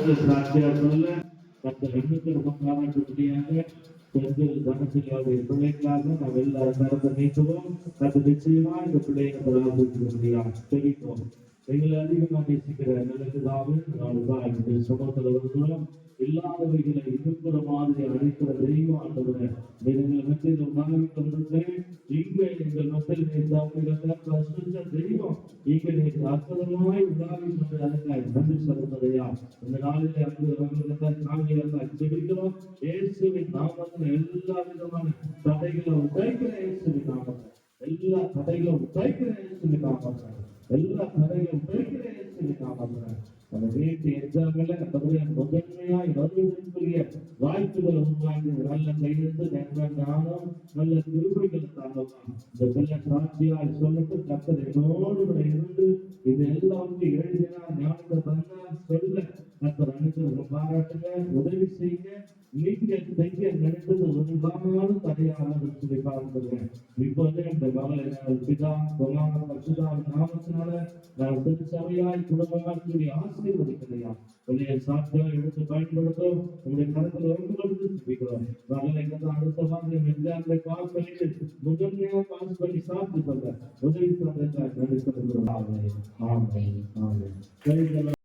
சாட்சியா சொல்ல மற்ற எண்ணுக்கு ரொம்ப பாராட்டுபடியாக பெண்கள் தனசிலாவுடைய பிள்ளைகளாக நாம் எல்லாரும் கருத்தை நீக்குவோம். அது நிச்சயமா இந்த பிள்ளைகளை பராமரிக்க தெரிவிப்போம். எங்களை அதிகமாக நேசிக்கிற நிலத்துதாவே நாங்கள் சமூகத்தில் இருக்கிறோம். இல்லாதவைகளை இருக்கிற மாதிரி அழைக்கிற தெய்வம் ஆண்டவரே எங்கள் மத்தியில் உண்டாகிக்கொண்டிருக்கிறேன். இங்கே எங்கள் மத்தியில் தெய்வம் இங்கே அற்புதமாய் உண்டாகி கொண்டு அதற்காக நன்றி செலுத்துதையா. இந்த நாளிலே நாங்கள் ஜெபிக்கிறோம். இயேசுவின் நாமத்தில் எல்லா விதமான தடைகளை உடைக்கிற இயேசுவின் நாமத்தில் எல்லா தடைகளும் உடைக்கிற இயேசுவின் நாமத்தில் எல்லா தடைகளும் உடைக்கிற இயேசுவின் நாமத்தில் அந்த வீட்டு எக்ஸாம்ல முதன்மையாய் வருவதற்குரிய வாய்ப்புகள் உருவாக்கி நல்ல கையெழுத்து நல்ல ஞானம் நல்ல திருப்பைகள் தாங்கலாம். இந்த பிள்ளை சாட்சியாய் சொல்லிட்டு கத்தர் என்னோடு கூட இருந்து இது எல்லாம் எழுதினா ஞானத்தை தந்தா சொல்ல கத்தர் அனைத்து பாராட்டுங்க, உதவி செய்யுங்க. நீங்க செய்ய நினைத்தது ஒன்றாலும் தடையாக சொல்லி பார்க்கிறேன். இப்போது இந்த மகளை பிதா பசுதா நாமத்தினால நான் திருச்சபையாய் குடும்பமாய் கூடிய ஆசீர்வதிக்கிறையா உடைய சாட்சியா எடுத்து பயன்படுத்தும் உங்களுடைய கருத்தில் இறந்து கொடுத்து ஜெபிக்கிறோம். மகளை அடுத்த மாதிரி எக்ஸாம்ல பாஸ் பண்ணிட்டு முதன்மையாக பாஸ் பண்ணி சாப்பிட்டு சொல்ல உதவி சொல்றதுக்காக நன்றி சொல்லுகிறோம். ஆமென் ஆமென் ஆமென்.